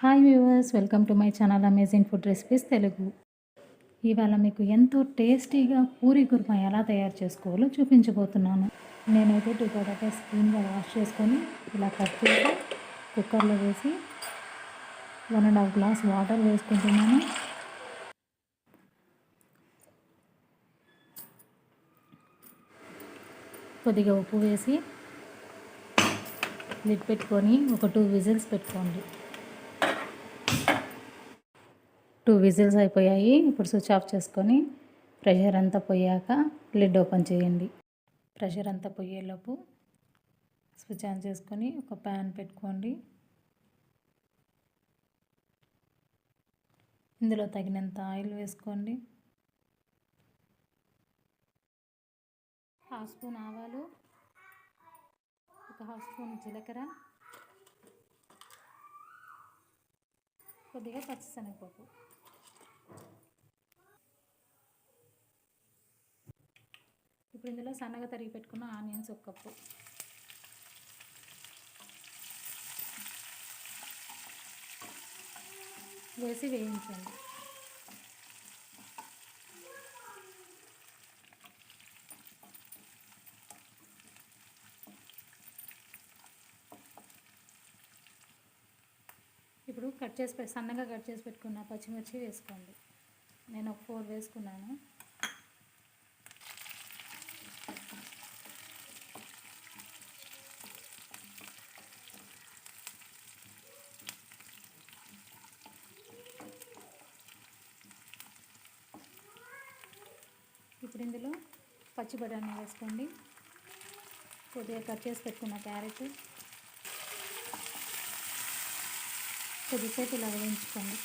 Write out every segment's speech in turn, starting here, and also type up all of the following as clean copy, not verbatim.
Hi viewers, welcome to my channel amazing food recipes Telugu. ఇవాళ మీకు ఎంతో టేస్టీగా పూరి కుర్మా ఎలా తయారు చేసుకోవాలో చూపించబోతున్నాను. నేనైతే 2 పొటాటోస్ క్లీన్గా వాష్ చేసుకొని ఇలా కట్ చేసి కుక్కర్లో వేసి 1.5 గ్లాస్ వాటర్ వేసుకుంటున్నాను. కొద్దిగా ఉప్పు వేసి లిడ్ పెట్టుకొని ఒక 2 విజిల్స్ పెట్టుకోండి. 2 విజిల్స్ అయిపోయాయి. ఇప్పుడు స్విచ్ ఆఫ్ చేసుకొని ప్రెషర్ అంతా పోయాక లిడ్ ఓపెన్ చేయండి. ప్రెషర్ అంతా పోయేలోపు స్విచ్ ఆన్ చేసుకొని ఒక ప్యాన్ పెట్టుకోండి. ఇందులో తగినంత ఆయిల్ వేసుకోండి. 1/2 స్పూన్ ఆవాలు, 1/2 స్పూన్ జీలకర్ర, కొద్దిగా పచ్చిశనగపప్పు. ఇప్పుడు ఇందులో సన్నగా తరిగి పెట్టుకున్న ఆనియన్స్ 1 కప్పు, వేసి వేయించండి. ఇప్పుడు సన్నగా కట్ చేసి పెట్టుకున్న పచ్చిమిర్చి వేసుకోండి. నేను ఒక 4 వేసుకున్నాను. ఇప్పుడు ఇందులో పచ్చి బఠానీ వేసుకోండి. కొద్దిగా కట్ చేసి పెట్టుకున్న క్యారెట్, కొద్దిసేపు ఇలా వేయించుకోండి.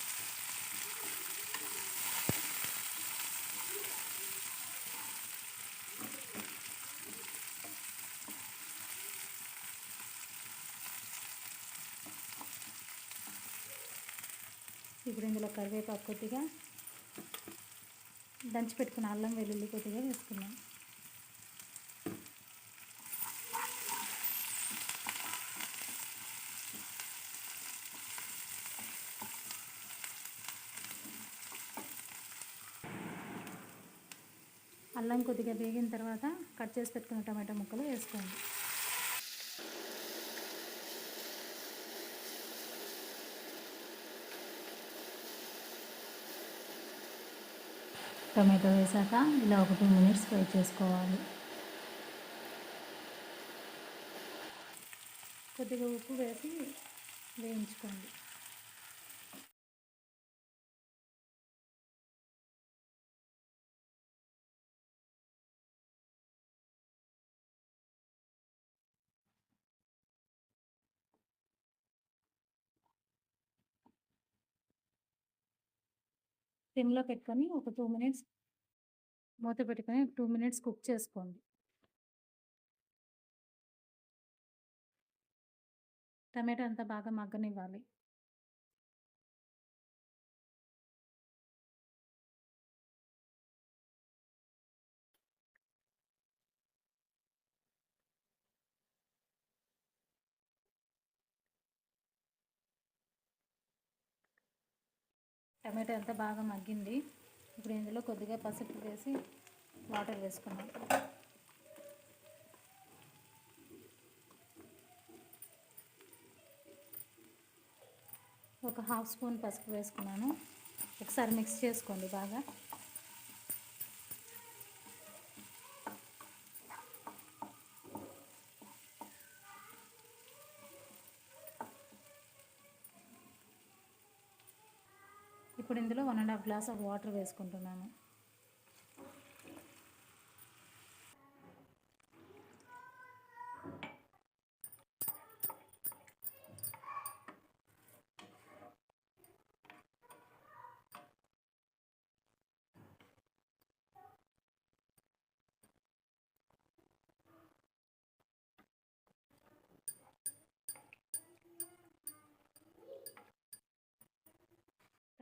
ఇప్పుడు ఇందులో కరివేపాకు కొద్దిగా, దంచి పెట్టుకున్న అల్లం వెల్లుల్లి కొద్దిగా వేసుకున్నాం. అల్లం కొద్దిగా వేగిన తర్వాత కట్ చేసి పెట్టుకున్న టమాటా ముక్కలు వేసుకోండి. టమాటో వేసాక ఇలా ఒక 2 మినిట్స్ ఫ్రై చేసుకోవాలి. కొద్దిగా ఉప్పు వేసి వేయించుకోండి. సిమ్లో పెట్టుకొని ఒక 2 మినిట్స్ మూత పెట్టుకొని 2 మినిట్స్ కుక్ చేసుకోండి. టమాటా అంతా బాగా మగ్గనివ్వాలి. టమాటా అంతా బాగా మగ్గింది. ఇప్పుడు ఇందులో కొద్దిగా పసుపు వేసి వాటర్ వేసుకున్నాం. ఒక 1/2 స్పూన్ పసుపు వేసుకున్నాను. ఒకసారి మిక్స్ చేసుకోండి బాగా. ఇప్పుడు ఇందులో 1.5 గ్లాస్ ఆఫ్ వాటర్ వేసుకుంటున్నాను.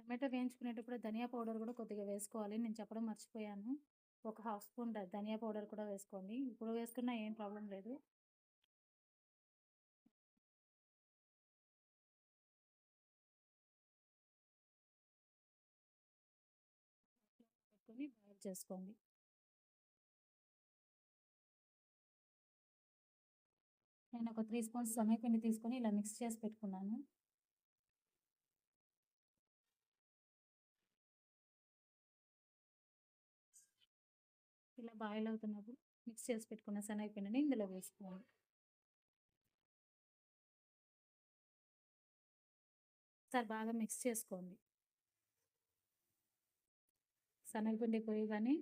టమాటో వేయించుకునేటప్పుడు ధనియా పౌడర్ కూడా కొద్దిగా వేసుకోవాలి. నేను చెప్పడం మర్చిపోయాను. ఒక 1/2 స్పూన్ ధనియా పౌడర్ కూడా వేసుకోండి. ఇప్పుడు వేసుకున్నా ఏం ప్రాబ్లం లేదు. చేసుకోండి. నేను ఒక 3 స్పూన్స్ శనగపిండి తీసుకొని ఇలా మిక్స్ చేసి పెట్టుకున్నాను. ఇలా బాయిల్ అవుతున్నప్పుడు మిక్స్ చేసి పెట్టుకున్న శనగపిండిని ఇందులో వేసుకోవాలి. ఒకసారి బాగా మిక్స్ చేసుకోండి. శనగపిండి పోయగానే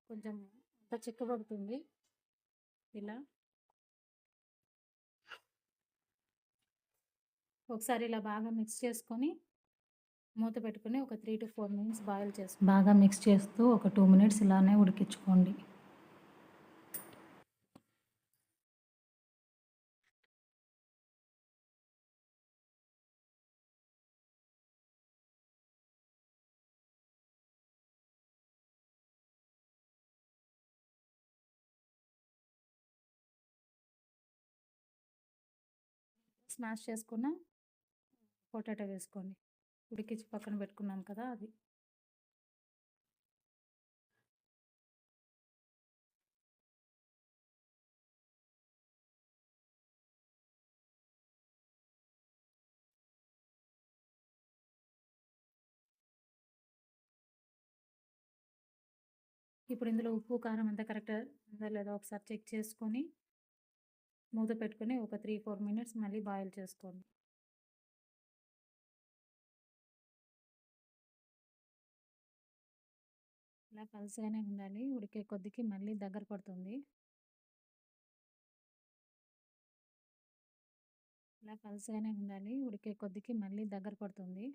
కొంచెం అంత చిక్కబడుతుంది. ఇలా ఒకసారి ఇలా బాగా మిక్స్ చేసుకొని మూత పెట్టుకొని ఒక 3-4 మినిట్స్ బాయిల్ చేసుకోండి. బాగా మిక్స్ చేస్తూ ఒక 2 మినిట్స్ ఇలానే ఉడికించుకోండి. స్మాష్ చేసుకున్న పొటాటో వేసుకోండి. ఉడికించి పక్కన పెట్టుకున్నాం కదా అది. ఇప్పుడు ఇందులో ఉప్పు, కారం అంతా కరెక్ట్ ఉందా లేదా ఒకసారి చెక్ చేసుకొని మూత పెట్టుకొని ఒక 3-4 మినిట్స్ మళ్ళీ బాయిల్ చేసుకోండి. ఇలా పలుచగానే ఉండాలి. ఉడికే కొద్దికి మళ్ళీ దగ్గర పడుతుంది. ఇలా పలుచగానే ఉండాలి. ఉడికే కొద్దికి మళ్ళీ దగ్గర పడుతుంది.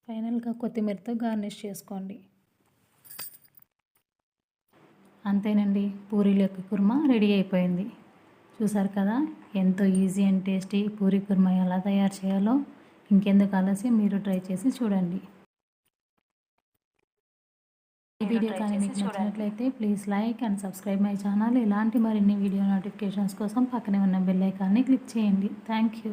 ఫైనల్గా కొత్తిమీరతో గార్నిష్ చేసుకోండి. అంతేనండి, పూరీలోకి కుర్మా రెడీ అయిపోయింది. చూసారు కదా, ఎంతో easy and tasty puri kurma ఎలా తయారు చేయాలో. ఇంకెందుకు ఆలస్యం, మీరు ట్రై చేసి చూడండి. ఈ వీడియో కానీ మీకు నచ్చినట్లయితే please like and subscribe my channel. ఇలాంటి మరిన్ని వీడియో నోటిఫికేషన్స్ కోసం పక్కనే ఉన్న బెల్ ఐకాన్ని క్లిక్ చేయండి. Thank you.